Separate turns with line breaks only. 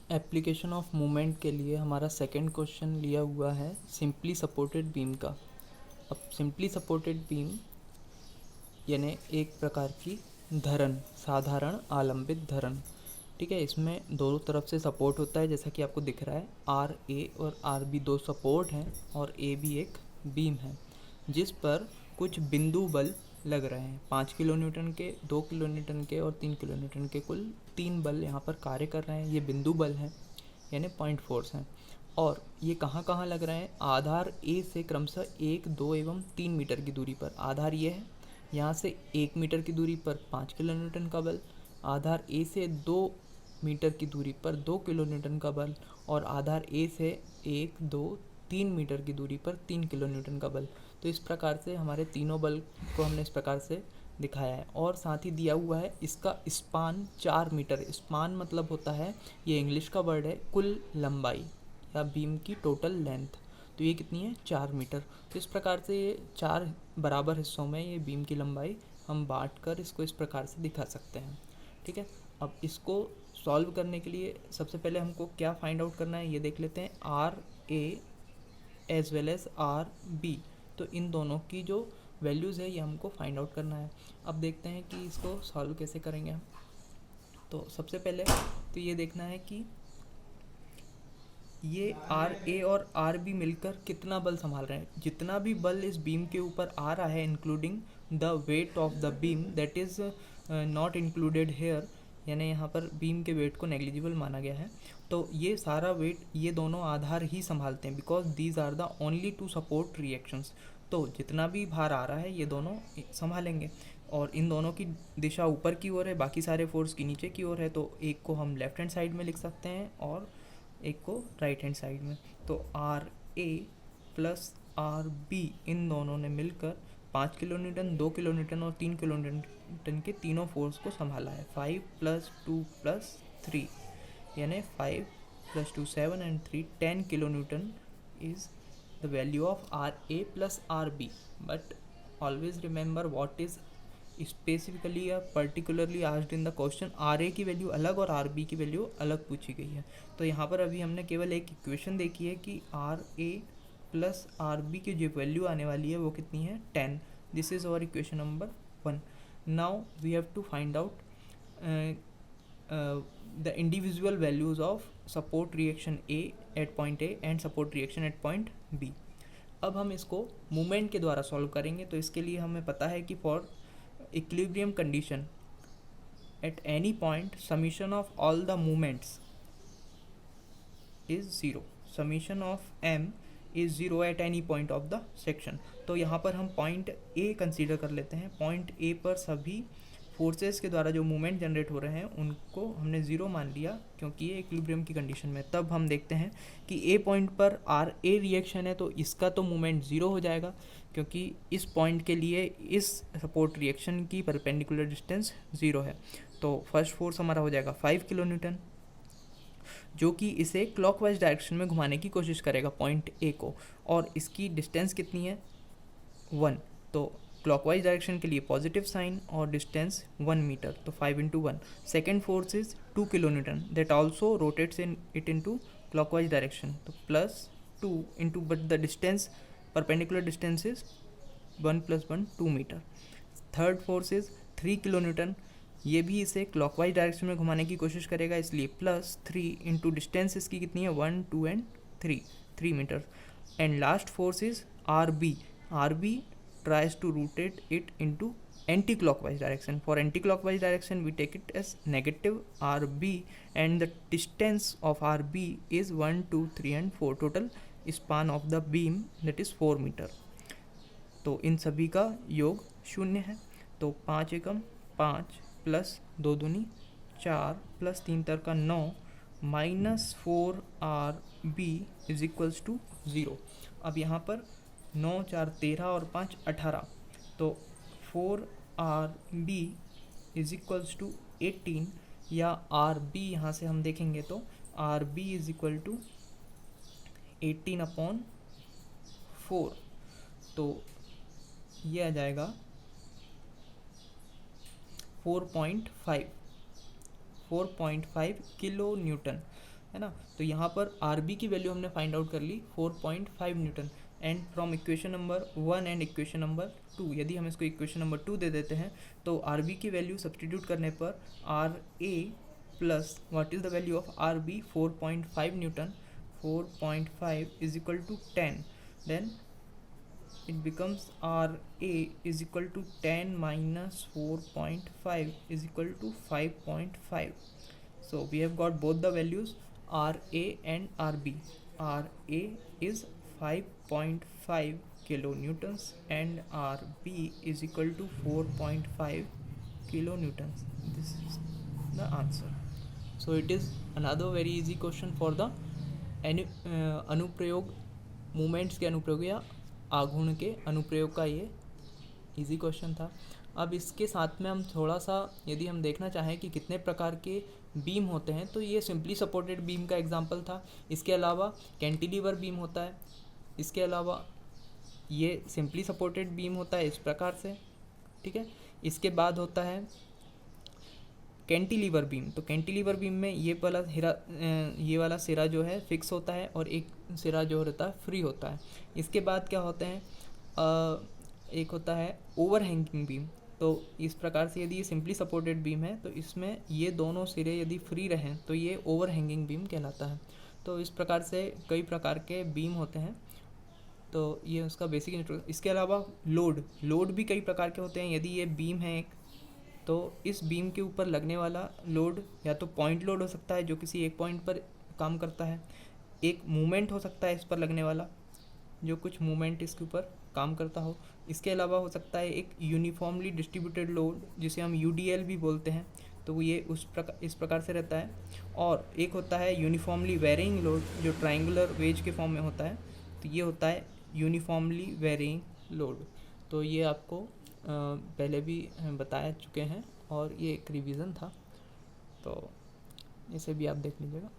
Application of moment के लिए हमारा सेकंड क्वेश्चन लिया हुआ है सिंपली सपोर्टेड बीम का। अब सिंपली सपोर्टेड बीम यानी एक प्रकार की धरन, साधारण आलंबित धरन। ठीक है, इसमें दोनों तरफ से सपोर्ट होता है, जैसा कि आपको दिख रहा है आर ए और आर बी दो सपोर्ट हैं और ए भी एक बीम है, जिस पर कुछ बिंदु बल लग रहे हैं। 5 किलो न्यूटन के, 2 किलो न्यूटन के और 3 किलो न्यूटन के कुल 3 बल यहाँ पर कार्य कर रहे हैं। ये बिंदु बल हैं यानी पॉइंट फोर्स हैं। और ये कहाँ कहाँ लग रहे हैं? आधार ए से क्रमशः 1, 2 एवं 3 मीटर की दूरी पर। आधार ये है, यहाँ से 1 मीटर की दूरी पर 5 किलो न्यूटन का बल, आधार ए से 2 मीटर की दूरी पर 2 किलो न्यूटन का बल और आधार ए से 1, 2, 3 मीटर की दूरी पर 3 किलो न्यूटन का बल। तो इस प्रकार से हमारे तीनों बल को हमने इस प्रकार से दिखाया है। और साथ ही दिया हुआ है इसका स्पान 4 मीटर। स्पान मतलब होता है, ये इंग्लिश का वर्ड है, कुल लंबाई या बीम की टोटल लेंथ। तो ये कितनी है? 4 मीटर। तो इस प्रकार से ये 4 बराबर हिस्सों में ये बीम की लंबाई हम बांट कर इसको इस प्रकार से दिखा सकते हैं। ठीक है, अब इसको सॉल्व करने के लिए सबसे पहले हमको क्या फाइंड आउट करना है ये देख लेते हैं। R A as well as R B, तो इन दोनों की जो वैल्यूज़ है ये हमको फाइंड आउट करना है। अब देखते हैं कि इसको सॉल्व कैसे करेंगे हम। तो सबसे पहले तो ये देखना है कि ये आर ए और आर बी मिलकर कितना बल संभाल रहे हैं। जितना भी बल इस बीम के ऊपर आ रहा है, including the weight of the beam that is not included here, यानी यहाँ पर बीम के वेट को नेग्लिजिबल माना गया है। तो ये सारा वेट ये दोनों आधार ही संभालते हैं, because these are the only two support reactions. तो जितना भी भार आ रहा है ये दोनों संभालेंगे और इन दोनों की दिशा ऊपर की ओर है, बाकी सारे फोर्स की नीचे की ओर है। तो एक को हम लेफ्ट हैंड साइड में लिख सकते हैं और एक को राइट हैंड साइड में। तो R A plus R B इन दोनों ने मिलकर 5 किलो न्यूटन, 2 किलो न्यूटन और 3 किलो न्यूटन के तीनों फोर्स को संभाला है। 5 + 2 + 3 यानी 5 + 2 7 and 3 10 kilo Newton is the value of RA plus RB. But always remember what is specifically या particularly asked in the question. R A की वैल्यू अलग और आर बी की वैल्यू अलग पूछी गई है। तो यहाँ पर अभी हमने केवल एक इक्वेशन देखी है कि R A plus R B की जो वैल्यू आने वाली है वो कितनी है? 10। This is our equation number 1। Now we have to find out the individual values of support reaction A at point A and support reaction at point B। अब हम इसको मूवमेंट के द्वारा सॉल्व करेंगे। तो इसके लिए हमें पता है कि for equilibrium condition at any point summation of all the moments is 0, summation of m is 0 at any point of the section। तो यहाँ पर हम पॉइंट ए कंसीडर कर लेते हैं। पॉइंट ए पर सभी फोर्सेस के द्वारा जो मूवमेंट जनरेट हो रहे हैं उनको हमने ज़ीरो मान लिया, क्योंकि ये इक्विलिब्रियम की कंडीशन में। तब हम देखते हैं कि ए पॉइंट पर आर ए रिएक्शन है तो इसका तो मूवमेंट ज़ीरो हो जाएगा, क्योंकि इस पॉइंट के लिए इस सपोर्ट रिएक्शन की परपेंडिकुलर डिस्टेंस ज़ीरो है। तो फर्स्ट फोर्स हमारा हो जाएगा 5 किलो न्यूटन, जो कि इसे क्लॉकवाइज डायरेक्शन में घुमाने की कोशिश करेगा पॉइंट ए को, और इसकी डिस्टेंस कितनी है? 1। तो क्लॉकवाइज डायरेक्शन के लिए पॉजिटिव साइन और डिस्टेंस 1 मीटर, तो 5 × 1। Second force is 2 kilo newton that also rotates it into clockwise direction, तो +2 into, but the distance perpendicular distance is 1 + 1 2 metre. Third force is 3 kilo newton, ये भी इसे clockwise direction में घुमाने की कोशिश करेगा, इसलिए +3 इंटू डिस्टेंस इसकी कितनी है? 1, 2 and 3 metre. And last force is R B tries to rotate it into anti-clockwise direction. For anti-clockwise direction we take it as negative RB, and the distance of RB is 1, 2, 3 and 4. Total span of the beam that is 4 metre. तो इन सभी का योग 0 है। तो 5 एकम 5 + 2 दूनी 4 + 3 तर्का 9 -4 RB = 0। अब यहाँ पर 9, 4, 13 और 5, 18। तो 4RB = 18, या RB यहाँ से हम देखेंगे तो RB = 18/4। तो ये आ जाएगा 4.5 किलो न्यूटन, है ना। तो यहाँ पर आर बी की वैल्यू हमने फाइंड आउट कर ली 4.5 Newton. And from equation number 1 and equation number 2, यदि हम इसको इक्वेशन नंबर 2 दे देते हैं तो आर बी की वैल्यू सब्सटीट्यूट करने पर R A plus what is the value of R B 4.5 newton, 4.5 is equal to 10, then it becomes RA is equal to 10 minus 4.5 is equal to 5.5. So we have got both the values RA and RB. RA is 5.5 kilonewtons and RB is equal to 4.5 kilonewtons. This is the answer. So it is another very easy question for the अनुप्रयोग, movements के अनुप्रयोग या आघूर्ण के अनुप्रयोग का ये easy question था। अब इसके साथ में हम थोड़ा सा यदि हम देखना चाहें कि कितने प्रकार के बीम होते हैं, तो ये सिंपली सपोर्टेड बीम का एग्जांपल था। इसके अलावा कैंटिलीवर बीम होता है, इसके अलावा ये सिंपली सपोर्टेड बीम होता है इस प्रकार से, ठीक है। इसके बाद होता है कैंटिलीवर बीम। तो कैंटिलीवर बीम में ये वाला सिरा जो है फिक्स होता है और एक सिरा जो रहता है फ्री होता है। इसके बाद क्या होते हैं, एक होता है ओवर हैंगिंग बीम। तो इस प्रकार से यदि ये सिंपली सपोर्टेड बीम है तो इसमें ये दोनों सिरे यदि फ्री रहें तो ये ओवर हैंगिंग बीम कहलाता है। तो इस प्रकार से कई प्रकार के बीम होते हैं, तो ये उसका बेसिक इंट्रोडक्शन। इसके अलावा लोड भी कई प्रकार के होते हैं। यदि ये बीम है एक, तो इस बीम के ऊपर लगने वाला लोड या तो पॉइंट लोड हो सकता है जो किसी एक पॉइंट पर काम करता है, एक मूवमेंट हो सकता है इस पर लगने वाला जो कुछ मूवमेंट इसके ऊपर काम करता हो। इसके अलावा हो सकता है एक यूनिफॉर्मली डिस्ट्रीब्यूटेड लोड जिसे हम यूडीएल भी बोलते हैं, तो ये इस प्रकार से रहता है। और एक होता है यूनिफॉर्मली वेरिंग लोड जो ट्रायंगुलर वेज के फॉर्म में होता है, तो ये होता है यूनिफॉर्मली वेरिंग लोड। तो ये आपको पहले भी बता चुके हैं और ये एक रिवीजन था, तो इसे भी आप देख लीजिएगा।